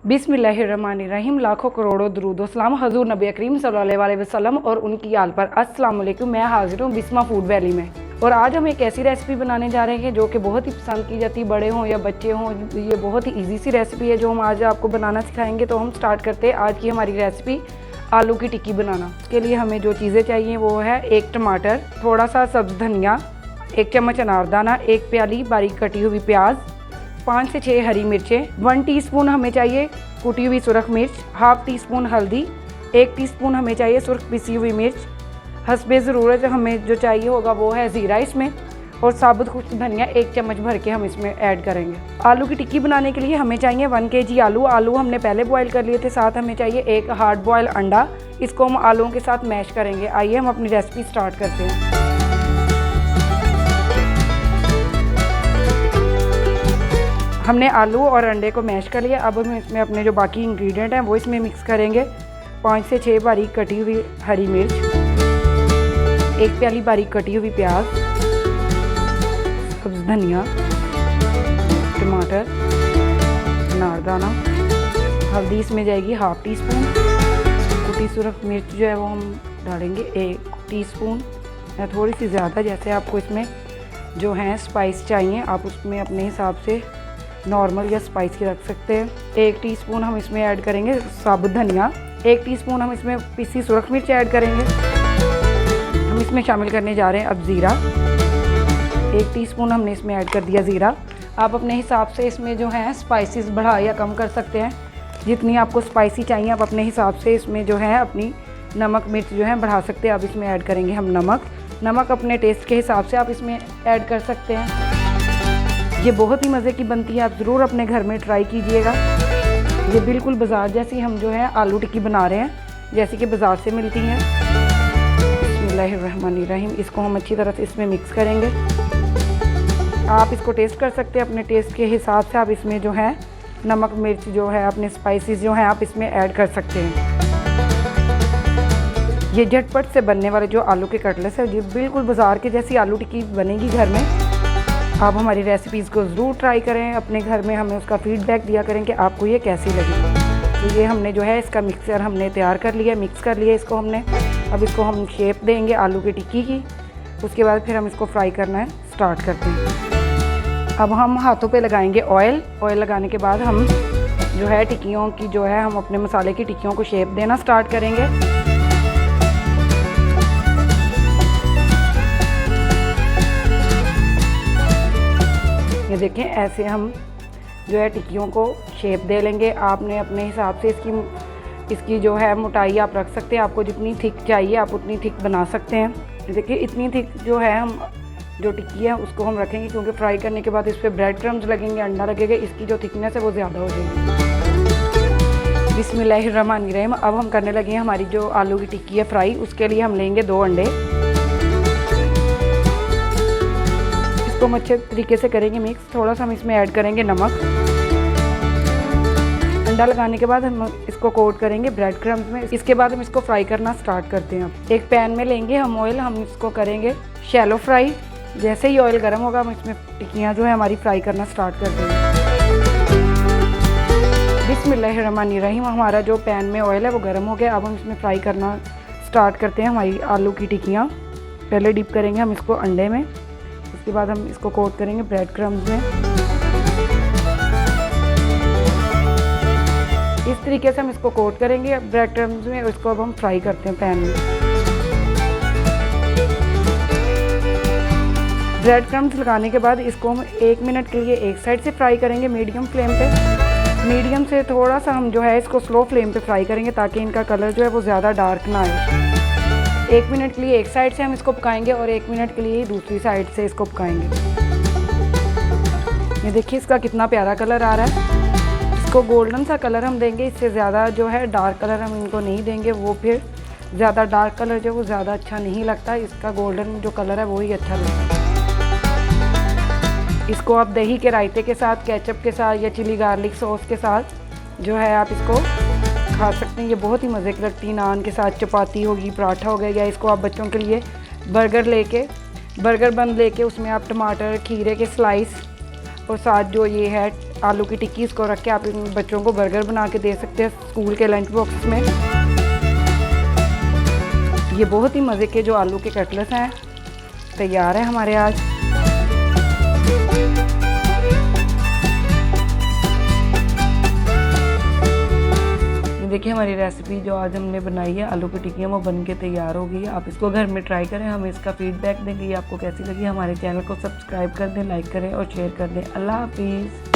बिस्मिल्लाहिर्रहमानिर्रहीम। लाखों करोड़ों दरूद सलाम हजूर नबी करीम सल्लल्लाहु अलैहि वसल्लम और उनकी आल पर। अस्सलाम वालेकुम। मैं हाजिर हूँ बिस्मा फूड वैली में और आज हम एक ऐसी रेसिपी बनाने जा रहे हैं जो कि बहुत ही पसंद की जाती है, बड़े हों या बच्चे हों। ये बहुत ही ईजी सी रेसिपी है जो हम आज आपको बनाना सिखाएंगे। तो हम स्टार्ट करते हैं आज की हमारी रेसिपी, आलू की टिक्की बनाना। इसके लिए हमें जो चीज़ें चाहिए वो है एक टमाटर, थोड़ा सा सब्ज़ धनिया, 1 चम्मच अनारदाना, 1 प्याली बारीक कटी हुई प्याज, 5 से 6 हरी मिर्चें, 1 टीस्पून हमें चाहिए कुटी हुई सुरख मिर्च, हाफ टी स्पून हल्दी, 1 टीस्पून हमें चाहिए सुरख पिसी हुई मिर्च, हस्बे ज़रूरत हमें जो चाहिए होगा वो है ज़ीरा इसमें, और साबुत खुश्क धनिया 1 चम्मच भर के हम इसमें ऐड करेंगे। आलू की टिक्की बनाने के लिए हमें चाहिए 1 kg आलू हमने पहले बॉईल कर लिए थे। साथ हमें चाहिए 1 हार्ड बॉयल अंडा, इसको हम आलूओं के साथ मैश करेंगे। आइए हम अपनी रेसिपी स्टार्ट करते हैं। हमने आलू और अंडे को मैश कर लिया। अब हम इसमें अपने जो बाकी इंग्रेडिएंट हैं वो इसमें मिक्स करेंगे। 5 से 6 बारीक कटी हुई हरी मिर्च, 1 प्याली बारीक कटी हुई प्याज, सब्ज़ धनिया, टमाटर, अनारदाना, हल्दी इसमें जाएगी हाफ टी स्पून, कुटी सुरख मिर्च जो है वो हम डालेंगे 1 टीस्पून या थोड़ी सी ज़्यादा, जैसे आपको इसमें जो है स्पाइस चाहिए आप उसमें अपने हिसाब से नॉर्मल या स्पाइसी रख सकते हैं। 1 टीस्पून हम इसमें ऐड करेंगे साबुत धनिया, 1 टीस्पून हम इसमें पिसी सुरख मिर्च ऐड करेंगे। हम इसमें शामिल करने जा रहे हैं अब ज़ीरा, 1 टीस्पून हमने इसमें ऐड कर दिया ज़ीरा। आप अपने हिसाब से इसमें जो है स्पाइसेस बढ़ा या कम कर सकते हैं, जितनी आपको स्पाइसी चाहिए आप अपने हिसाब से इसमें जो है अपनी नमक मिर्च जो है बढ़ा सकते हैं। अब इसमें ऐड करेंगे हम नमक अपने टेस्ट के हिसाब से आप इसमें ऐड कर सकते हैं। ये बहुत ही मज़े की बनती है, आप ज़रूर अपने घर में ट्राई कीजिएगा। ये बिल्कुल बाज़ार जैसी हम जो है आलू टिक्की बना रहे हैं, जैसे कि बाज़ार से मिलती हैं। बिस्मिल्लाहिर्रहमानिर्रहीम। इसको हम अच्छी तरह से इसमें मिक्स करेंगे। आप इसको टेस्ट कर सकते हैं अपने टेस्ट के हिसाब से। आप इसमें जो है नमक मिर्च जो है अपने स्पाइसेस जो हैं आप इसमें ऐड कर सकते हैं। ये झटपट से बनने वाले जो आलू के कटलेट्स है, ये बिल्कुल बाज़ार के जैसी आलू टिक्की बनेगी घर में। आप हमारी रेसिपीज़ को ज़रूर ट्राई करें अपने घर में, हमें उसका फ़ीडबैक दिया करें कि आपको ये कैसी लगी। तो ये हमने जो है इसका मिक्सचर हमने तैयार कर लिया, मिक्स कर लिया इसको हमने। अब इसको हम शेप देंगे आलू की टिक्की की, उसके बाद फिर हम इसको फ्राई करना स्टार्ट करते हैं। अब हम हाथों पे लगाएंगे ऑयल लगाने के बाद हम जो है टिक्कियों की जो है हम अपने मसाले की टिक्कियों को शेप देना स्टार्ट करेंगे। ये देखें, ऐसे हम जो है टिक्कियों को शेप दे लेंगे। आपने अपने हिसाब से इसकी जो है मोटाई आप रख सकते हैं, आपको जितनी थिक चाहिए आप उतनी थिक बना सकते हैं। देखिए इतनी थिक जो है हम जो टिक्की है उसको हम रखेंगे, क्योंकि फ्राई करने के बाद इस पर ब्रेड क्रम्स लगेंगे, अंडा लगेगा, इसकी जो थिकनेस है वो ज़्यादा हो जाएगी। बिस्मिल्लाहिर्रहमानिर्रहीम। अब हम करने लगे हैं हमारी जो आलू की टिक्की है फ्राई। उसके लिए हम लेंगे 2 अंडे, इसको हम अच्छे तरीके से करेंगे मिक्स। थोड़ा सा हम इसमें ऐड करेंगे नमक। अंडा लगाने के बाद हम इसको कोट करेंगे ब्रेड क्रम्स में। इसके बाद हम इसको फ्राई करना स्टार्ट करते हैं। एक पैन में लेंगे हम ऑयल, हम इसको करेंगे शैलो फ्राई। जैसे ही ऑयल गर्म होगा हम इसमें टिक्कियाँ जो है हमारी फ्राई करना स्टार्ट कर देंगे। बिस्मिल्लाहिर्रहमानिर्रहीम। हमारा जो पैन में ऑयल है वो गर्म हो गया। अब हम इसमें फ्राई करना स्टार्ट करते हैं हमारी आलू की टिक्कियाँ। पहले डिप करेंगे हम इसको अंडे में, उसके बाद हम इसको कोट करेंगे ब्रेड क्रम्स में। इस तरीके से हम इसको कोट करेंगे ब्रेड क्रम्स में, और इसको अब हम फ्राई करते हैं पैन में। ब्रेड क्रम्स लगाने के बाद इसको हम 1 मिनट के लिए एक साइड से फ्राई करेंगे मीडियम फ्लेम पे। मीडियम से थोड़ा सा हम जो है इसको स्लो फ्लेम पे फ्राई करेंगे ताकि इनका कलर जो है वो ज़्यादा डार्क ना आए। 1 मिनट के लिए एक साइड से हम इसको पकाएंगे और 1 मिनट के लिए दूसरी साइड से इसको पकाएंगे। ये देखिए इसका कितना प्यारा कलर आ रहा है। इसको गोल्डन सा कलर हम देंगे, इससे ज़्यादा जो है डार्क कलर हम इनको नहीं देंगे, वो फिर ज़्यादा डार्क कलर जो वो ज़्यादा अच्छा नहीं लगता। इसका गोल्डन जो कलर है वो ही अच्छा लगता है। इसको आप दही के रायते के साथ, केचप के साथ या चिली गार्लिक सॉस के साथ जो है आप इसको खा सकते हैं। ये बहुत ही मज़े की लगती है। नान के साथ, चपाती होगी, पराठा हो गया, या इसको आप बच्चों के लिए बर्गर बन लेके उसमें आप टमाटर, खीरे के स्लाइस और साथ जो ये है आलू की टिक्की इसको रख के आप इन बच्चों को बर्गर बना के दे सकते हैं स्कूल के लंच बॉक्स में। ये बहुत ही मज़े के जो आलू के कटलेट्स हैं तैयार है हमारे आज। देखिए हमारी रेसिपी जो आज हमने बनाई है आलू की टिक्कियाँ वो बन के तैयार हो गई है। आप इसको घर में ट्राई करें, हमें इसका फीडबैक देंगे ये आपको कैसी लगी। हमारे चैनल को सब्सक्राइब कर दें, लाइक करें और शेयर कर दें। अल्लाह हाफिज़।